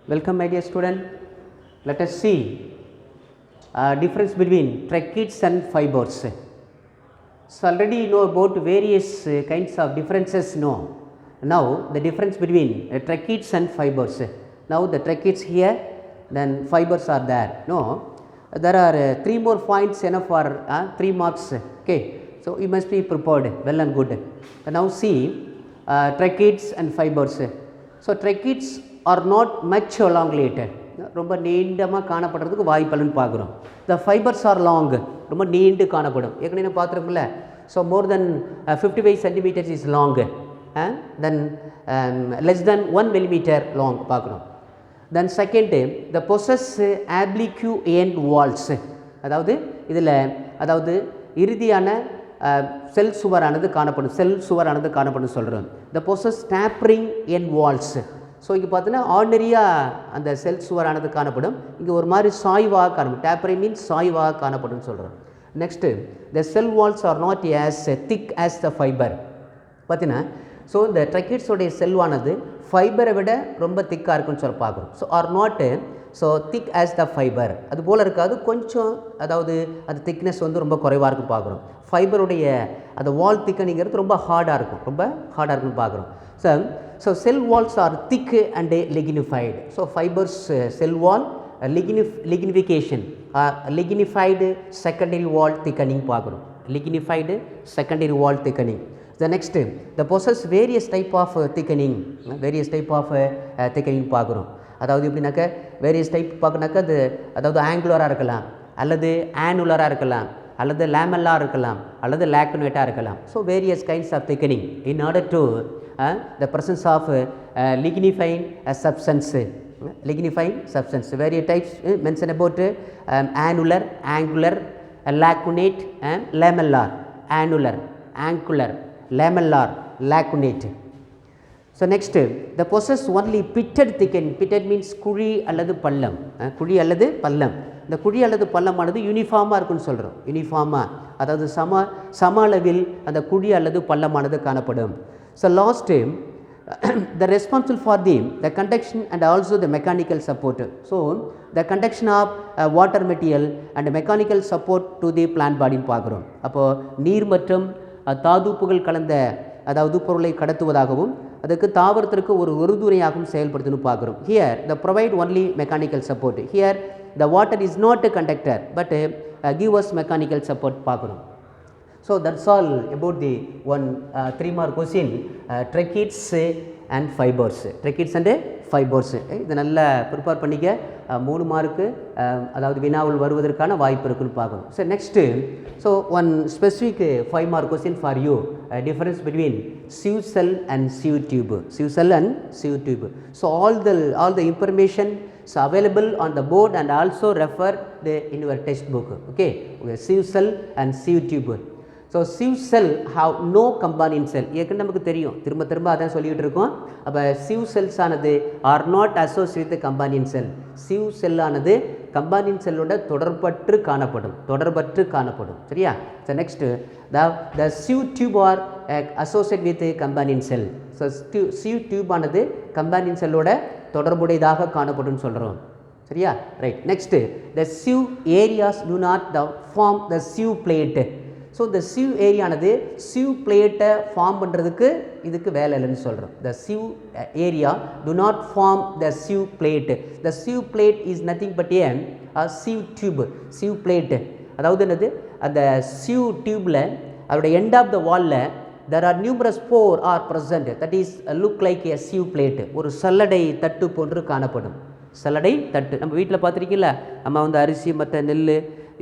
Welcome my dear student. Let us see difference between tracheids and fibers. So already you know about various kinds of differences. No, now the difference between tracheids and fibers. Now the tracheids here, then fibers are there. No, there are 3 more points enough for 3 marks. Okay, so you must be prepared well and good. Now see tracheids and fibers. So tracheids are not much elongated, ரொம்ப நீண்டமாக காணப்படுறதுக்கு வாய்ப்பலன்னு பார்க்குறோம். த fibres R long, ரொம்ப நீண்டு காணப்படும். ஏற்கனவே பார்த்துருக்கோம்ல. So more than 55 centimetres is long, then less than 1 millimetre long பார்க்குறோம். Then second the possess oblique end walls, அதாவது இதில் அதாவது இறுதியான செல் சுவரானது காணப்படும் சொல்கிறோம். The possess tapering end walls. So இங்கே பார்த்தீங்கன்னா ஆர்டினரியாக அந்த செல் சுவரானது காணப்படும். இங்கே ஒரு மாதிரி சாய்வாக காணப்படும். டேப்பரிங் மீன்ஸ் சாய்வாக காணப்படும் சொல்கிறோம். Next the cell walls are not as thick as the fibre. பார்த்தீங்கன்னா ஸோ இந்த ட்ரக்கீட்ஸோடைய செல்வானது ஃபைபரை விட ரொம்ப திக்காக இருக்குன்னு சொல்ல பார்க்குறோம். ஸோ ஆர் நாட்டு so thick as the fibre, அது போல் இருக்காது. கொஞ்சம் அதாவது அது திக்னஸ் வந்து ரொம்ப குறைவாக இருக்கும் பார்க்குறோம். ஃபைபருடைய அந்த வால் திக்கனிங்கிறது ரொம்ப ஹார்டாக இருக்குன்னு பார்க்குறோம். So cell walls are thick and lignified. So fibres cell wall lignification lignified secondary wall thickening பார்க்குறோம். lignified secondary wall thickening. The next the possess various type of thickening பார்க்குறோம். அதாவது எப்படின்னாக்க வேரியஸ் டைப் பார்க்கணாக்கா அது அதாவது ஆங்குலராக இருக்கலாம், அல்லது ஆனுலராக இருக்கலாம், அல்லது லேமெல்லாக இருக்கலாம், அல்லது லேக்குனேட்டாக இருக்கலாம். So various kinds of thickening in order to the presence of lignifying substance. Various types mentioned about annular, angular, lacunate and lamellar. Annular, angular, lamellar, lacunate. So next the possess only pitted thickening. Pitted means குழி அல்லது பள்ளம். இந்த குழி அல்லது பள்ளமானது யூனிஃபார்மாக இருக்குன்னு சொல்கிறோம். யூனிஃபார்மாக அதாவது சம அளவில் அந்த குழி அல்லது பள்ளமானது காணப்படும். So last the responsible for the conduction and also the mechanical support. So the conduction of water material and mechanical support to the plant body பார்க்குறோம். அப்போது நீர் மற்றும் தாதுப்புகள் கலந்த அதாவது பொருளை கடத்துவதாகவும் அதுக்கு தாவரத்திற்கு ஒரு உறுதுணையாகவும் செயல்படுத்தணும்னு பார்க்குறோம். Here the provide only mechanical support. Here the water is not a conductor but give us mechanical support பார்க்குறோம். So that's all about the 3 mark question, tracheids and fibers. Tracheids and fibers இதை நல்லா prepare பண்ணிக்க. 3 mark அதாவது வினாவில் வருவதற்கான வாய்ப்பு இருக்குன்னு பார்க்கணும். So next so one specific 5 mark question for you, difference between sieve cell and sieve tube. So all the information is available on the board and also refer in your textbook. Okay, sieve cell and sieve tube. So sieve cell have no companion cell. ஏற்கனவே நமக்கு தெரியும், திரும்ப அதான் சொல்லிகிட்டு இருக்கோம். அப்போ sieve cells ஆனது are not associate with companion cell. sieve cell ஆனது கம்பானியன் செல்லோட தொடர்பற்று காணப்படும். சரியா? So next the sieve tube are associate with companion cell. So sieve tube ஆனது கம்பானியன் செல்லோட தொடர்புடையதாக காணப்படும் சொல்கிறோம். சரியா? Right. Next the sieve areas do not form the sieve plate. So இந்த sieve ஏரியானது sieve பிளேட்டை ஃபார்ம் பண்ணுறதுக்கு இதுக்கு வேலை இல்லைன்னு சொல்கிறோம். The sieve area do not form the sieve plate. The sieve plate is nothing but a sieve tube. sieve plate அதாவது என்னது, அந்த sieve டியூப்பில் அதோட எண்ட் ஆஃப் த வாலில் there are numerous pore are present that is look like a sieve plate. ஒரு சல்லடை தட்டு போன்று காணப்படும். சல்லடை தட்டு நம்ம வீட்டில் பார்த்துருக்கீங்களா? நம்ம வந்து அரிசி மற்ற நெல்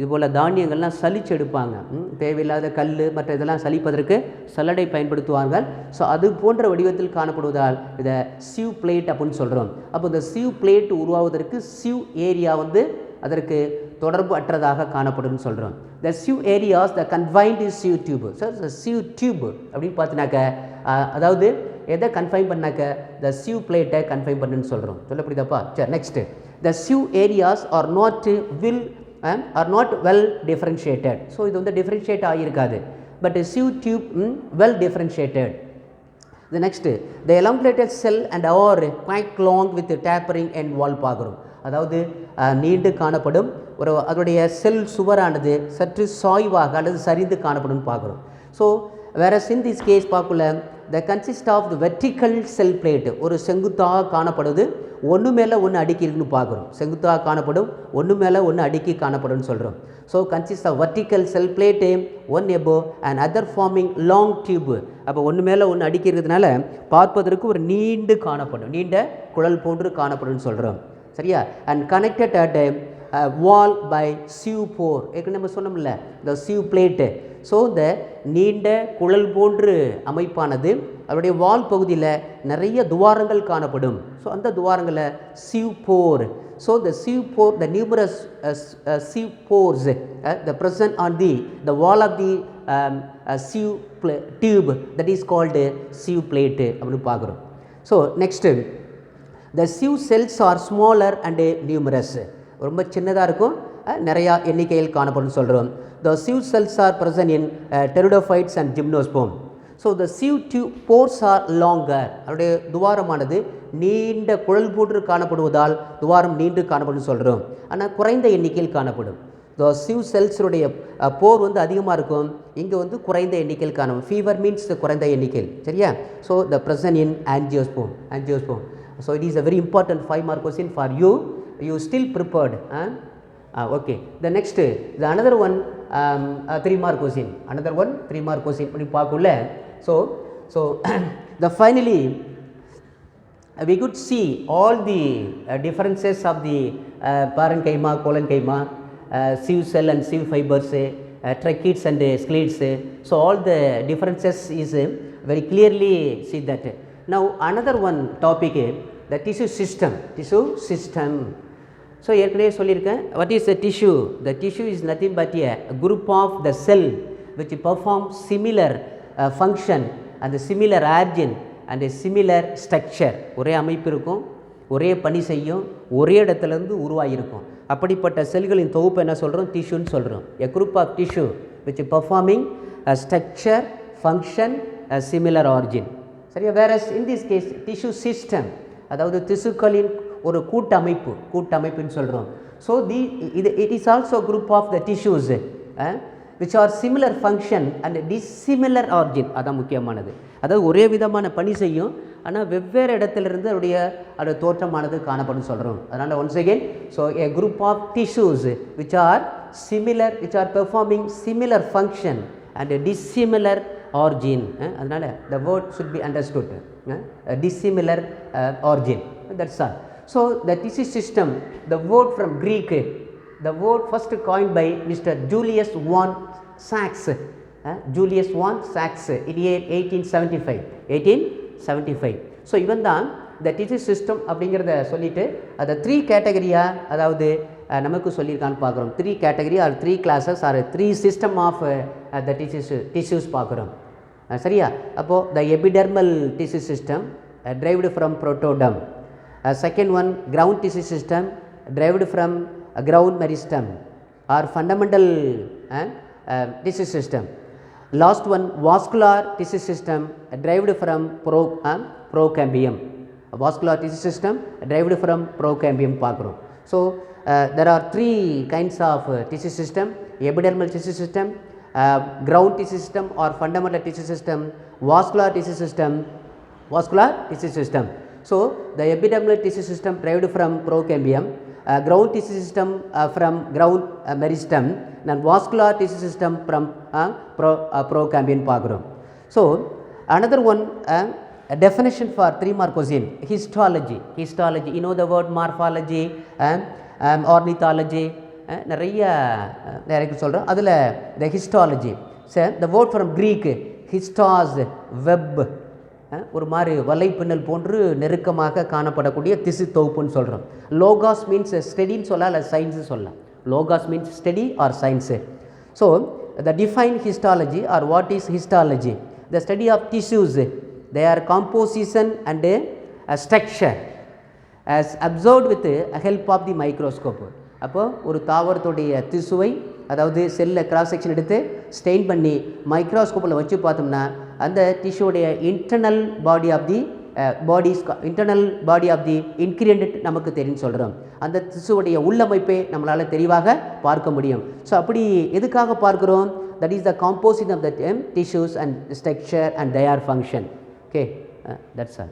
இதுபோல் தானியங்கள்லாம் சலிச்சு எடுப்பாங்க. தேவையில்லாத கல் மற்ற இதெல்லாம் சலிப்பதற்கு சல்லடை பயன்படுத்துவார்கள். ஸோ அது போன்ற வடிவத்தில் காணப்படுவதால் இதை sieve பிளேட் அப்படின்னு சொல்கிறோம். அப்போ இந்த sieve பிளேட் உருவாவதற்கு sieve ஏரியா வந்து அதற்கு தொடர்பு அற்றதாக காணப்படும் சொல்கிறோம். the sieve areas the confined sieve tube. So sieve tube அப்படின்னு பார்த்தினாக்க அதாவது எதை கன்ஃபைன் பண்ணாக்க the sieve பிளேட்டை கன்ஃபைன் பண்ணுன்னு சொல்கிறோம். சொல்லப்படுதாப்பா? சரி. Next the sieve areas are not well differentiated. So இது வந்து டிஃப்ரென்ஷியேட் ஆகியிருக்காது. But sieve tube well differentiated. The next, the elongated cell and or quite long with tapering and wall பார்க்குறோம். அதாவது நீண்டு காணப்படும் ஒரு அதோடைய செல் சுவரானது சற்று சாய்வாக அல்லது சரிந்து காணப்படும் பார்க்குறோம். So whereas in this case பார்க்கல the consist of the vertical cell plate ஒரு செங்குத்தாக காணப்படுது ஒன்று மேலே ஒன்று அடுக்கி இருக்குன்னு பார்க்குறோம். செங்குத்தாக காணப்படும் ஒன்று மேலே ஒன்று அடுக்கி காணப்படும்னு சொல்கிறோம். So consist of vertical cell plate one above and other forming long tube. அப்போ ஒன்று மேலே ஒன்று அடுக்கி இருக்கிறதுனால பார்ப்பதற்கு ஒரு நீண்டு காணப்படும் நீண்ட குழல் போன்று காணப்படும்னு சொல்கிறோம். சரியா? And connected at wall by sieve pore. ஏற்கனவே நம்ம சொன்னோம்ல இந்த சிவ் பிளேட்டு. ஸோ இந்த நீண்ட குழல் போன்று அமைப்பானது அவருடைய வால் பகுதியில் நிறைய துவாரங்கள் காணப்படும். ஸோ அந்த துவாரங்களை sieve pore. So the sieve pore, the numerous sieve pores the present on the wall of the sieve tube that is called sieve plate அப்படின்னு பார்க்குறோம். So next the sieve cells are smaller and numerous. ரொம்ப சின்னதாக இருக்கும், நிறையா எண்ணிக்கையில் காணப்படும் சொல்கிறோம். The sieve cells are present in pteridophytes and gymnosperm. So the sieve tube pores are longer. அவருடைய துவாரமானது நீண்ட குழல் போன்று காணப்படுவதால் துவாரம் நீண்டு காணப்படும் சொல்கிறோம். ஆனால் குறைந்த எண்ணிக்கையில் காணப்படும். The sieve cells-உடைய போர் வந்து அதிகமாக இருக்கும், இங்கே வந்து குறைந்த எண்ணிக்கையில் காணப்படும். ஃபீவர் மீன்ஸ் குறைந்த எண்ணிக்கையில். சரியா? So the present in angiosperm. So it is a very important 5 mark question for you. You still prepared. Okay. The next, the another one 3 mark question. Another one 3 mark question. அப்படி பார்க்கல. So the finally we could see all the differences of the parenchyma, collenchyma, sieve cell and sieve fibers, tracheids and sclerids. So all the differences is very clearly see that. Now another one topic, the tissue system. So ஏற்கனவே சொல்லியிருக்கேன், what is the tissue? The tissue is nothing but a group of the cell which perform similar function and similar origin and a similar structure. ஒரே அமைப்பு இருக்கும், ஒரே பணி செய்யும், ஒரே இடத்துலேருந்து உருவாகியிருக்கும். அப்படிப்பட்ட செல்களின் தொகுப்பு என்ன சொல்கிறோம்? டிஷ்யூன்னு சொல்கிறோம். a group of tissue which performing a structure, function, a similar origin. சரியா? whereas in this case tissue system அதாவது திசுக்களின் ஒரு கூட்டமைப்புன்னு சொல்கிறோம். So it is also a group of the tissues which are similar function and dissimilar origin. அதான் முக்கியமானது. அதாவது ஒரே விதமான பணி செய்யும், ஆனால் வெவ்வேறு இடத்துலேருந்து அதோடைய தோற்றமானது காணப்படும் சொல்கிறோம். அதனால் once again, so a group of tissues which are similar, which are performing similar function and dissimilar origin. அதனால் the word should be understood. Dissimilar origin. That's all. So the tissue system, the word from Greek, the word first coined by Mr. Julius von Sachs. Julius von Sachs in year 1875. So இவன் தான் இந்த tissue system அப்படிங்கிறத சொல்லிவிட்டு அதை 3 கேட்டகரியாக அதாவது நமக்கு சொல்லியிருக்கான்னு பார்க்குறோம். 3 category or 3 classes or 3 system of the tissues பார்க்குறோம். சரியா? அப்போது the epidermal tissue system derived from protoderm. Second one, ground tissue system derived from ground meristem or fundamental tissue system. Last one, vascular tissue system derived from procambium. Vascular tissue system derived from procambium பார்க்குறோம். So there are 3 kinds of tissue system: epidermal tissue system, ground tissue system or fundamental tissue system, vascular tissue system. So the epidermal tissue system derived from procambium, ground tissue system from ground meristem, and vascular tissue system from procambium பார்க்குறோம். So another one, a definition for 3 mark question, histology. You know the word morphology, ornithology, நிறைய சொல்கிறோம். அதில் the histology. So the word from Greek, histos, web, ஒரு மாதிரி வலைப்பின்னல் போன்று நெருக்கமாக காணப்படக்கூடிய திசு தொகுப்புன்னு சொல்கிறோம். லோகாஸ் மீன்ஸ் ஸ்டடின்னு சொல்லலாம், இல்லை சயின்ஸு சொல்லலாம். Logos means study or science. So the define histology or what is histology? The study of tissues, they are composition and structure as observed with help of the microscope. அப்போது ஒரு தாவரத்துடைய திசுவை அதாவது செல்லை cross section எடுத்து stain பண்ணி மைக்ரோஸ்கோப்பில் வச்சு பார்த்தோம்னா அந்த டிஷ்யூடைய internal body of the internal body of the ingredient நமக்கு தெரியும் சொல்கிறோம். அந்த திசுவுடைய உள்ளமைப்பை நம்மளால் தெளிவாக பார்க்க முடியும். ஸோ அப்படி எதுக்காக பார்க்குறோம்? That is the composition of the tissues and structure and their function. Okay, that's all.